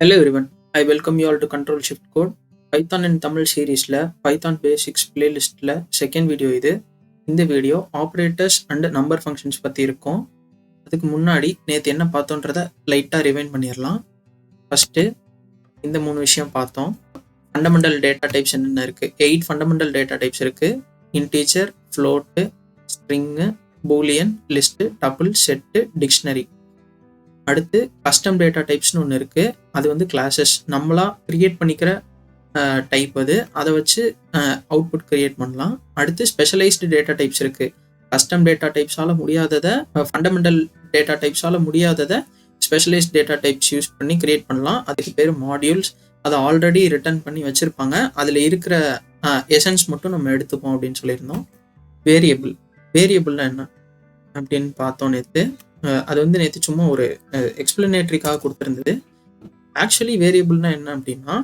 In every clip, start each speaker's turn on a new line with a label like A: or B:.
A: Hello everyone, I welcome you all to Control Shift Code. Python in Tamil சீரீஸில் Python Basics பிளேலிஸ்ட்டில் second video இது. இந்த video operators and number functions பற்றி இருக்கும். அதுக்கு முன்னாடி நேற்று என்ன பார்த்தோன்றதை லைட்டாக ரிவைண்ட் பண்ணிடலாம். ஃபஸ்ட்டு இந்த 3 விஷயம் பார்த்தோம். ஃபண்டமெண்டல் டேட்டா டைப்ஸ் என்னென்ன இருக்குது, 8 ஃபண்டமெண்டல் டேட்டா டைப்ஸ் இருக்குது. Integer, float, string, Boolean, list, double, set, dictionary. அடுத்து கஸ்டம் டேட்டா டைப்ஸ்னு ஒன்று இருக்குது. அது வந்து கிளாஸஸ் நம்மளா கிரியேட் பண்ணிக்கிற டைப் அது, அதை வச்சு அவுட்புட் கிரியேட் பண்ணலாம். அடுத்து ஸ்பெஷலைஸ்டு டேட்டா டைப்ஸ் இருக்குது. கஸ்டம் டேட்டா டைப்ஸால் முடியாததை, ஃபண்டமெண்டல் டேட்டா டைப்ஸால் முடியாததை ஸ்பெஷலைஸ்ட் டேட்டா டைப்ஸ் யூஸ் பண்ணி கிரியேட் பண்ணலாம். அதுக்கு பேர் மாடியூல்ஸ். அதை ஆல்ரெடி ரிட்டர்ன் பண்ணி வச்சுருப்பாங்க. அதில் இருக்கிற எசன்ஸ் மட்டும் நம்ம எடுத்துப்போம் அப்படின்னு சொல்லியிருந்தோம். வேரியபிள்னா என்ன அப்படின்னு பார்த்தோம் நேற்று. அது வந்து நேற்று சும்மா ஒரு எக்ஸ்பிளனேட்டரிக்காக கொடுத்துருந்தது. ஆக்சுவலி வேரியபிள்னா என்ன அப்படின்னா,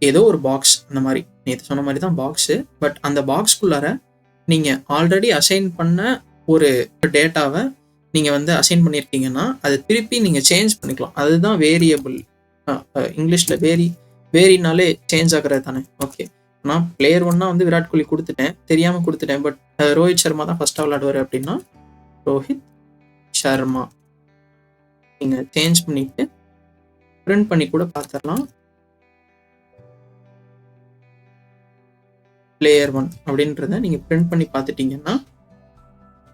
A: ஏதோ ஒரு பாக்ஸ், அந்த மாதிரி நேற்று சொன்ன மாதிரி தான் பாக்ஸு. பட் அந்த பாக்ஸ்குள்ளார நீங்கள் ஆல்ரெடி அசைன் பண்ண ஒரு டேட்டாவை நீங்கள் வந்து அசைன் பண்ணியிருக்கீங்கன்னா அதை திருப்பி நீங்கள் சேஞ்ச் பண்ணிக்கலாம். அதுதான் வேரியபிள். இங்கிலீஷில் வேரினாலே சேஞ்ச் ஆகிறது தானே. ஓகே, நான் பிளேயர் 1 வந்து விராட் கோலி கொடுத்துட்டேன், தெரியாமல் கொடுத்துட்டேன். பட் ரோஹித் சர்மா தான் ஃபஸ்ட்டாக விளையாடுவார் அப்படின்னா ரோஹித் சர்மா நீங்கள் சேஞ்ச் பண்ணிட்டு பிரிண்ட் பண்ணி கூட பார்த்துடலாம். பிளேயர் 1 அப்படின்றத நீங்கள் பிரிண்ட் பண்ணி பார்த்துட்டீங்கன்னா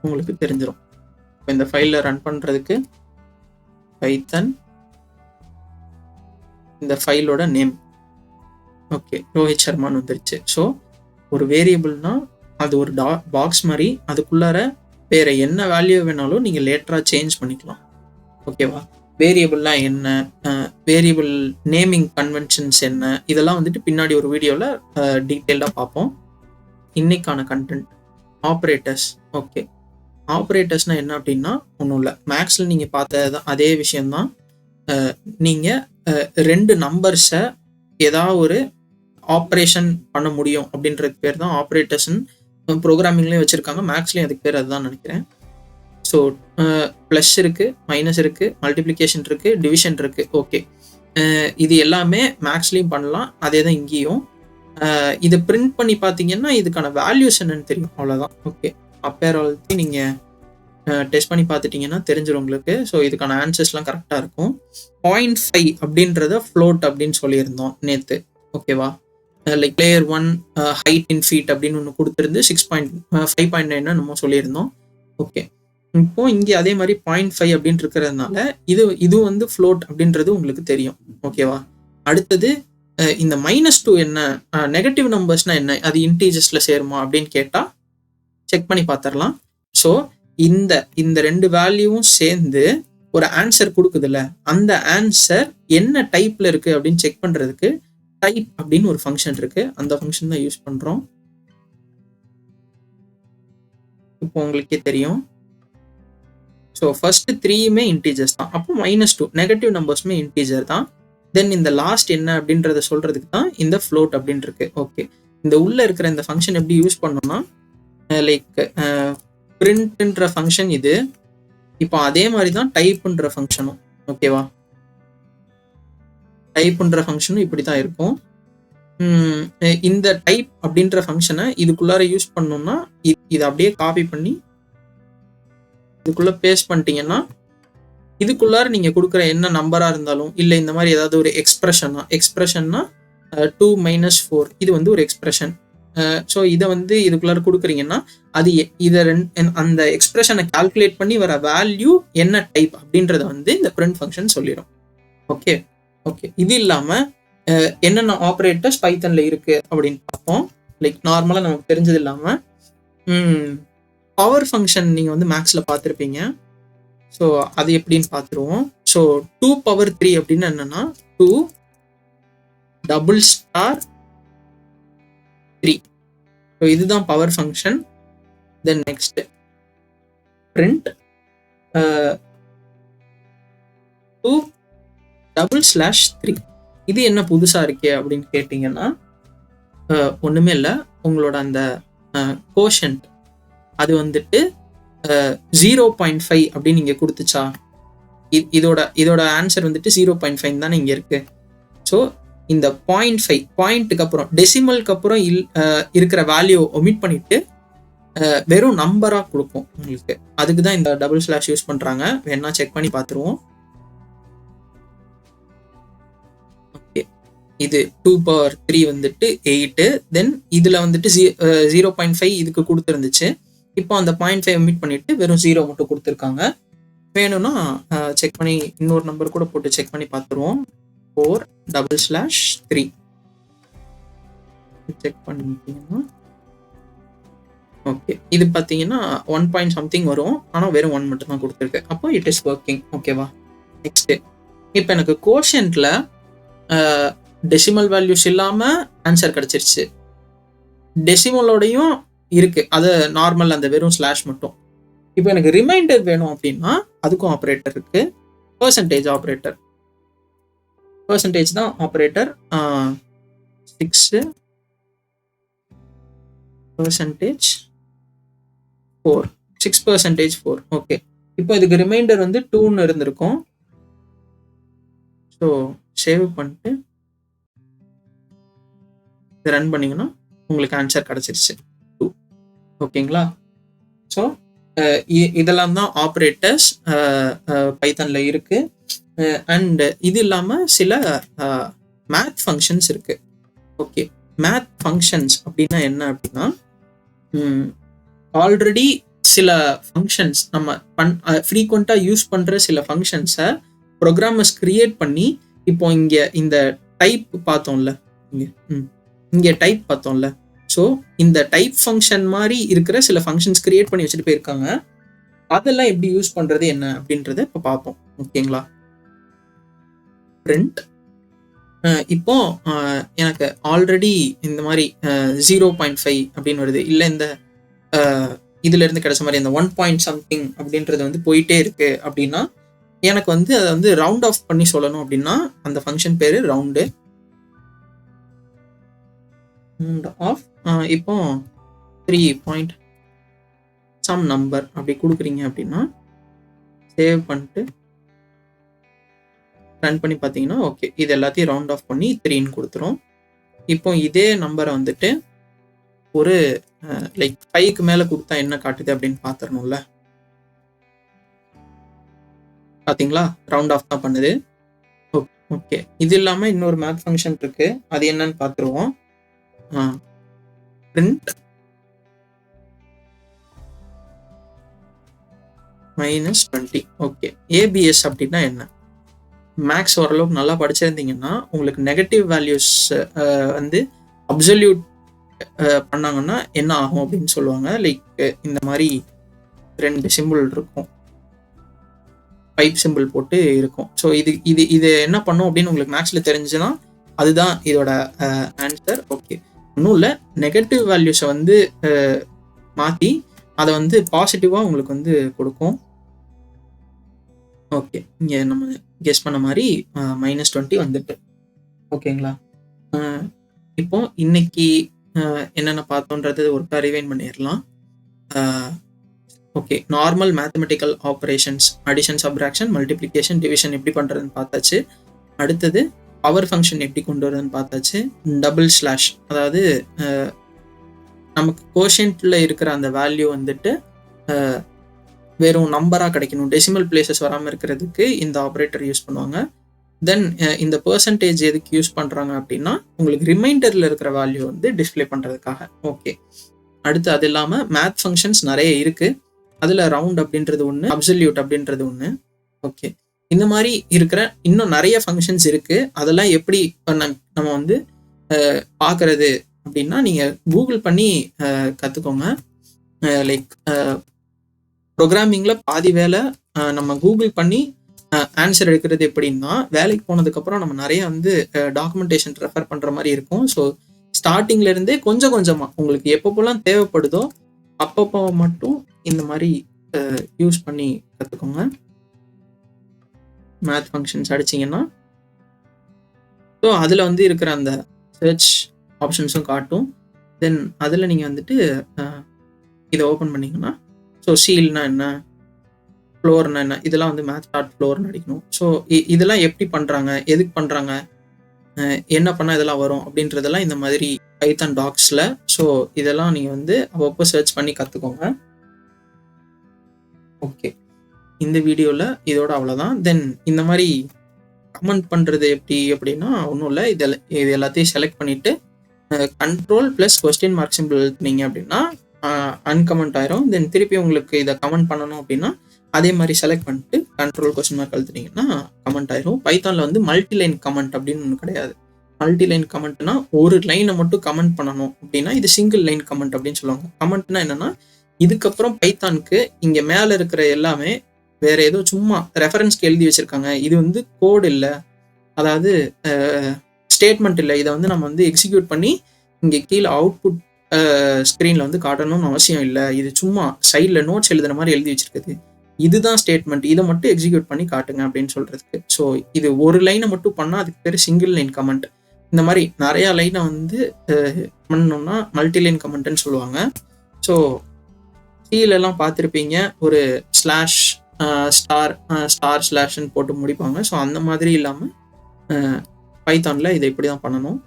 A: உங்களுக்கு தெரிஞ்சிடும். இப்போ இந்த ஃபைலில் ரன் பண்ணுறதுக்கு பைத்தன், இந்த ஃபைலோட நேம் ஓகே ரோஹித் சர்மான்னு வந்துருச்சு. ஸோ ஒரு வேரியபிள்னா அது ஒரு பாக்ஸ் மாதிரி, அதுக்குள்ளார வேறு என்ன வேல்யூ வேணாலும் நீங்கள் லேட்டராக சேஞ்ச் பண்ணிக்கலாம். ஓகேவா? வேரியபிள்லாம் என்ன, வேரியபிள் நேமிங் கன்வென்ஷன்ஸ் என்ன, இதெல்லாம் வந்துட்டு பின்னாடி ஒரு வீடியோவில் டீட்டெயில்டாக பார்ப்போம். இன்னைக்கான கண்டென்ட் ஆப்ரேட்டர்ஸ். ஓகே, ஆப்ரேட்டர்ஸ்னால் என்ன அப்படின்னா ஒன்றும் இல்லை, மேக்ஸில் நீங்கள் பார்த்த அதே விஷயந்தான். நீங்கள் 2 நம்பர்ஸை ஏதாவது ஒரு ஆப்ரேஷன் பண்ண முடியும் அப்படின்றதுக்கு பேர் தான் ஆப்ரேட்டர்ஸ்ன்னு ப்ரோக்ராமிங்லேயும் வச்சுருக்காங்க. மேக்ஸ்லேயும் அதுக்கு பேர் அதுதான் நினைக்கிறேன். ஸோ ப்ளஸ் இருக்குது, மைனஸ் இருக்குது, மல்டிப்ளிகேஷன் இருக்குது, டிவிஷன் இருக்குது. ஓகே, இது எல்லாமே மேக்ஸ்லேயும் பண்ணலாம், அதே தான் இங்கேயும். இதை பிரிண்ட் பண்ணி பார்த்தீங்கன்னா இதுக்கான வேல்யூஸ் என்னன்னு தெரியும், அவ்வளோதான். ஓகே, அப்பேர் ஆல்ரெடி நீங்கள் டெஸ்ட் பண்ணி பார்த்துட்டிங்கன்னா தெரிஞ்சிடும் உங்களுக்கு. ஸோ இதுக்கான ஆன்சர்ஸ்லாம் கரெக்டாக இருக்கும். 0.5 அப்படின்றத ஃப்ளோட் அப்படின்னு சொல்லியிருந்தோம் நேற்று. ஓகேவா? Like player 1 height in feet அப்படின்னு ஒன்று கொடுத்துருந்து 5.9 நம்ம சொல்லியிருந்தோம். ஓகே, இப்போ இங்கே அதே மாதிரி 0.5 அப்படின்னு இருக்கிறதுனால இது வந்து ஃப்ளோட் அப்படின்றது உங்களுக்கு தெரியும். ஓகேவா? அடுத்தது இந்த -2 என்ன, நெகட்டிவ் நம்பர்ஸ்னா என்ன, அது இன்டீஜர்ஸில் சேருமா அப்படின்னு கேட்டால் செக் பண்ணி பார்த்துடலாம். ஸோ இந்த 2 வேல்யூவும் சேர்ந்து ஒரு ஆன்சர் கொடுக்குதுல்ல, அந்த ஆன்சர் என்ன டைப்பில் இருக்குது அப்படின்னு செக் பண்ணுறதுக்கு டைப் அப்படின்னு ஒரு ஃபங்க்ஷன் இருக்கு. அந்த ஃபங்க்ஷன் தான் யூஸ் பண்றோம். இப்போ உங்களுக்கே தெரியும். ஸோ ஃபர்ஸ்ட் 3மே இன்டீஜர்ஸ் தான், அப்போ -2 நெகட்டிவ் நம்பர்ஸுமே இன்டீஜர் தான். தென் இந்த லாஸ்ட் என்ன அப்படின்றத சொல்றதுக்கு தான் இந்த ஃப்ளோட் அப்படின்னு இருக்கு. ஓகே, இந்த உள்ள இருக்கிற இந்த ஃபங்க்ஷன் எப்படி யூஸ் பண்ணோம்னா, லைக் பிரிண்ட்ன்ற ஃபங்க்ஷன் இது. இப்போ அதே மாதிரி தான் டைப்ன்ற ஃபங்க்ஷனும். ஓகேவா? டைப்ன்ற ஃபங்க்ஷனும் இப்படி தான் இருக்கும். இந்த டைப் அப்படின்ற ஃபங்க்ஷனை இதுக்குள்ளார யூஸ் பண்ணோம்னா இதை அப்படியே காப்பி பண்ணி இதுக்குள்ள பேஸ்ட் பண்ணிட்டீங்கன்னா இதுக்குள்ளார நீங்கள் கொடுக்குற என்ன நம்பராக இருந்தாலும், இல்லை இந்த மாதிரி ஏதாவது ஒரு எக்ஸ்பிரஷன்னா 2 - 4 இது வந்து ஒரு எக்ஸ்பிரஷன். ஸோ இதை வந்து இதுக்குள்ளார கொடுக்குறீங்கன்னா அது அந்த எக்ஸ்பிரஷனை கால்குலேட் பண்ணி வர வேல்யூ என்ன டைப் அப்படின்றத வந்து இந்த பிரிண்ட் ஃபங்க்ஷன் சொல்லிடும். ஓகே, இது இல்லாமல் என்னென்ன ஆப்ரேட்டர்ஸ் பைத்தன்ல இருக்கு அப்படின்னு பார்ப்போம். லைக் நார்மலாக நமக்கு தெரிஞ்சது இல்லாமல் பவர் ஃபங்க்ஷன் நீங்கள் வந்து மேக்ஸில் பார்த்துருப்பீங்க. ஸோ அது எப்படின்னு பார்த்துருவோம். ஸோ 2^3 அப்படின்னு என்னன்னா 2 3. ஸோ இதுதான் power function. Then next print 2/3. இது என்ன புதுசாக இருக்கே அப்படின்னு கேட்டிங்கன்னா ஒன்றுமே இல்லை, உங்களோட அந்த கோஷன்ட் அது வந்துட்டு 0.5 அப்படின்னு இங்கே கொடுத்துச்சா, இதோட ஆன்சர் வந்துட்டு 0.5 தானே இங்கே இருக்குது. ஸோ இந்த 0.5 பாயிண்ட்டுக்கு அப்புறம் டெசிமலுக்கு அப்புறம் இருக்கிற வேல்யூ ஒமிட் பண்ணிட்டு வெறும் நம்பராக கொடுக்கும் உங்களுக்கு. அதுக்கு தான் இந்த டபுள் ஸ்லாஷ் யூஸ் பண்ணுறாங்க. வேணா செக் பண்ணி பார்த்துருவோம். ஓகே, இது 2/3 வந்துட்டு 8. தென் இதில் வந்துட்டு 0.5 இதுக்கு கொடுத்துருந்துச்சு. இப்போ அந்த 0.5 ஒமிட் பண்ணிட்டு வெறும் 0 மட்டும் கொடுத்துருக்காங்க. வேணும்னா செக் பண்ணி இன்னொரு நம்பர் கூட போட்டு செக் பண்ணி பார்த்துருவோம். 4/3 செக் பண்ணிட்டீங்கன்னா ஓகே, இது பார்த்தீங்கன்னா 1 பாயிண்ட் சம்திங் வரும். ஆனால் வெறும் 1 மட்டும் தான் கொடுத்துருக்கு. அப்போ இட் இஸ் ஒர்க்கிங். ஓகேவா? நெக்ஸ்ட், இப்போ எனக்கு கோஷன்ட்ல டெசிமல் வேல்யூஸ் இல்லாமல் ஆன்சர் கிடைச்சிருச்சு. டெசிமலோடையும் இருக்கு, அது நார்மல் அந்த வெறும் ஸ்லாஷ் மட்டும். இப்போ எனக்கு ரிமைண்டர் வேணும் அப்படின்னா அதுக்கும் ஆப்ரேட்டர் இருக்கு. பர்சன்டேஜ் ஆப்ரேட்டர், பர்சன்டேஜ் தான் ஆப்ரேட்டர். 6% 4. ஓகே, இப்போ இதுக்கு ரிமைண்டர் வந்து 2ன்னு இருந்திருக்கும். ஸோ சேவ் பண்ணிட்டு ரன் பண்ணீங்கன்னா உங்களுக்கு ஆன்சர் கிடைச்சிருச்சு 2. ஓகேங்களா? ஸோ இதெல்லாம் தான் ஆப்ரேட்டர்ஸ் பைத்தான்ல இருக்கு. அண்ட் இது இல்லாமல் சில மேத் ஃபங்க்ஷன்ஸ் இருக்கு. ஓகே, மேத் ஃபங்க்ஷன்ஸ் அப்படின்னா என்ன அப்படின்னா, ஆல்ரெடி சில ஃபங்க்ஷன்ஸ் நம்ம ஃப்ரீக்வெண்ட்டாக யூஸ் பண்ணுற சில ஃபங்க்ஷன்ஸை ப்ரோக்ராமர்ஸ் கிரியேட் பண்ணி, இப்போ இங்கே இந்த டைப் பார்த்தோம்ல, இங்கே டைப் பார்த்தோம்ல, ஸோ இந்த டைப் ஃபங்க்ஷன் மாதிரி இருக்கிற சில ஃபங்க்ஷன்ஸ் கிரியேட் பண்ணி வச்சுட்டு போயிருக்காங்க. அதெல்லாம் எப்படி யூஸ் பண்ணுறது என்ன அப்படின்றத இப்போ பார்ப்போம். ஓகேங்களா? பிரிண்ட், இப்போ எனக்கு ஆல்ரெடி இந்த மாதிரி 0.5 அப்படின்னு வருது, இல்லை இந்த இதுல இருந்து கிடைச்ச மாதிரி இந்த 1 பாயிண்ட் சம்திங் அப்படின்றது வந்து போயிட்டே இருக்கு அப்படின்னா, எனக்கு வந்து அதை வந்து ரவுண்ட் ஆஃப் பண்ணி சொல்லணும் அப்படின்னா அந்த ஃபங்க்ஷன் பேரு ரவுண்டு ஆஃப். இப்போ 3 பாயிண்ட் சம் நம்பர் அப்படி கொடுக்குறீங்க அப்படின்னா சேவ் பண்ணிட்டு ரன் பண்ணி பார்த்தீங்கன்னா ஓகே, இது எல்லாத்தையும் ரவுண்ட் ஆஃப் பண்ணி 3ன்னு கொடுத்துரும். இப்போ இதே நம்பரை வந்துட்டு ஒரு லைக் 5க்கு மேலே கொடுத்தா என்ன காட்டுது அப்படின்னு பார்த்துடணும்ல. பார்த்தீங்களா? ரவுண்ட் ஆஃப் தான் பண்ணுது. ஓகே, இது இல்லாமல் இன்னொரு மேத் ஃபங்க்ஷன் இருக்கு, அது என்னன்னு பார்த்துருவோம். பிரிண்ட் -20. ஓகே, ஏபிஎஸ் அப்படின்னா என்ன? மேக்ஸ் ஓரளவுக்கு நல்லா படிச்சிருந்தீங்கன்னா உங்களுக்கு நெகட்டிவ் வேல்யூஸ் வந்து அப்சல்யூட் பண்ணாங்கன்னா என்ன ஆகும் அப்படின்னு சொல்லுவாங்க. லைக் இந்த மாதிரி 2 சிம்பிள் இருக்கும், பைப் சிம்பிள் போட்டு இருக்கும். ஸோ இது என்ன பண்ணும் அப்படின்னு உங்களுக்கு மேக்ஸில் தெரிஞ்சுன்னா அதுதான் இதோட ஆன்சர். ஓகே, ஒன்றும் இல்லை, நெகட்டிவ் வேல்யூஸை வந்து மாற்றி அதை வந்து பாசிட்டிவாக உங்களுக்கு வந்து கொடுக்கும். ஓகே, இங்கே நம்ம கெஸ் பண்ண மாதிரி -20 வந்துட்டு. ஓகேங்களா? இப்போ இன்னைக்கு என்னென்ன பார்த்தோன்றது ஒரு ரிவைண்ட் பண்ணிடலாம். Okay, normal mathematical operations, addition, subtraction, multiplication, division எப்படி பண்ணுறதுன்னு பார்த்தாச்சு. அடுத்தது பவர் ஃபங்க்ஷன் எப்படி கொண்டு வரதுன்னு பார்த்தாச்சு. டபுள் ஸ்லாஷ், அதாவது நமக்கு கோஷன்ட்ல இருக்கிற அந்த வேல்யூ வந்துட்டு வெறும் நம்பராக கிடைக்கணும், டெசிமல் பிளேசஸ் வராமல் இருக்கிறதுக்கு இந்த ஆப்ரேட்டர் யூஸ் பண்ணுவாங்க. தென் இந்த பர்சன்டேஜ் எதுக்கு யூஸ் பண்ணுறாங்க அப்படின்னா உங்களுக்கு ரிமைண்டரில் இருக்கிற வேல்யூ வந்து டிஸ்பிளே பண்ணுறதுக்காக. ஓகே, அடுத்து அது இல்லாமல் மேத் ஃபங்க்ஷன்ஸ் நிறைய இருக்குது. அதில் ரவுண்ட் அப்படின்றது ஒன்று, அப்சல்யூட் அப்படின்றது ஒன்று. ஓகே, இந்த மாதிரி இருக்கிற இன்னும் நிறைய ஃபங்க்ஷன்ஸ் இருக்குது. அதெல்லாம் எப்படி நம்ம வந்து பார்க்குறது அப்படின்னா நீங்கள் கூகுள் பண்ணி கற்றுக்கோங்க. லைக் ப்ரோக்ராமிங்கில் பாதி வேலை நம்ம கூகுள் பண்ணி ஆன்சர் எடுக்கிறது எப்படின்னா, வேலைக்கு போனதுக்கப்புறம் நம்ம நிறைய வந்து டாக்குமெண்டேஷன் ரெஃபர் பண்ணுற மாதிரி இருக்கும். ஸோ ஸ்டார்டிங்லேருந்தே கொஞ்சம் கொஞ்சமாக உங்களுக்கு எப்பப்போலாம் தேவைப்படுதோ அப்பப்போ மட்டும் இந்த மாதிரி யூஸ் பண்ணி கற்றுக்கோங்க. மேத் ஃபங்க்ஷன்ஸ் அடிச்சிங்கன்னா ஸோ அதில் வந்து இருக்கிற அந்த சர்ச் ஆப்ஷன்ஸும் காட்டும். தென் அதில் நீங்கள் வந்துட்டு இதை ஓப்பன் பண்ணிங்கன்னா, ஸோ சீல்னா என்ன, ஃப்ளோர்னா என்ன, இதெல்லாம் வந்து மேத் டாட் ஃப்ளோர்னு அடிக்கணும். ஸோ இதெல்லாம் எப்படி பண்ணுறாங்க, எதுக்கு பண்ணுறாங்க, என்ன பண்ணால் இதெல்லாம் வரும் அப்படின்றதெல்லாம் இந்த மாதிரி பைத்தான் டாக்ஸில். ஸோ இதெல்லாம் நீங்கள் வந்து அப்பப்போ சர்ச் பண்ணி கற்றுக்கோங்க. ஓகே, இந்த வீடியோவில் இதோட அவ்வளோதான். தென் இந்த மாதிரி கமெண்ட் பண்ணுறது எப்படி அப்படின்னா ஒன்றும் இல்லை, இது எல்லாத்தையும் செலக்ட் பண்ணிவிட்டு control plus question mark symbol எழுத்துனீங்க அப்படின்னா அன்கமெண்ட் ஆயிரும். தென் திருப்பி உங்களுக்கு இதை கமெண்ட் பண்ணணும் அப்படின்னா அதே மாதிரி செலக்ட் பண்ணிட்டு கண்ட்ரோல் கொஸ்டின் மார்க் எழுத்துனீங்கன்னா கமெண்ட் ஆயிரும். பைத்தானில் வந்து மல்டிலைன் கமெண்ட் அப்படின்னு ஒன்று கிடையாது. மல்டிலைன் கமெண்ட்னா ஒரு லைனை மட்டும் கமெண்ட் பண்ணணும் அப்படின்னா இது சிங்கிள் லைன் கமெண்ட் அப்படின்னு சொல்லுவாங்க. கமெண்ட்னா என்னன்னா இதுக்கப்புறம் பைத்தானுக்கு இங்கே மேலே இருக்கிற எல்லாமே வேற ஏதோ சும்மா ரெஃபரன்ஸ்க்கு எழுதி வச்சிருக்காங்க, இது வந்து கோடு இல்லை, அதாவது ஸ்டேட்மெண்ட் இல்லை, இதை வந்து நம்ம வந்து எக்ஸிக்யூட் பண்ணி இங்கே கீழே அவுட்புட் ஸ்க்ரீனில் வந்து காட்டணும்னு அவசியம் இல்லை, இது சும்மா சைடில் நோட்ஸ் எழுதுன மாதிரி எழுதி வச்சிருக்குது, இதுதான் ஸ்டேட்மெண்ட், இதை மட்டும் எக்ஸிக்யூட் பண்ணி காட்டுங்க அப்படின்னு சொல்கிறதுக்கு. ஸோ இது ஒரு லைனை மட்டும் பண்ணால் அதுக்கு பேர் சிங்கிள் லைன் கமெண்ட். இந்த மாதிரி நிறையா லைனை வந்து பண்ணணும்னா மல்டிலைன் கமெண்ட்னு சொல்லுவாங்க. ஸோ சீலெல்லாம் பார்த்துருப்பீங்க, ஒரு ஸ்லாஷ் ஸ்டார் ஸ்லாஷ்ன்னு போட்டு முடிப்பாங்க. ஸோ அந்த மாதிரி இல்லாமல் பைத்தானில் இதை இப்படி தான் பண்ணணும்.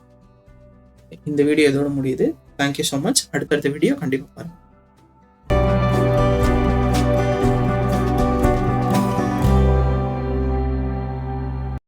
A: இந்த வீடியோ இதோட முடியுது. Thank you so much. அடுத்தடுத்த வீடியோ கண்டிப்பாக பாருங்கள்.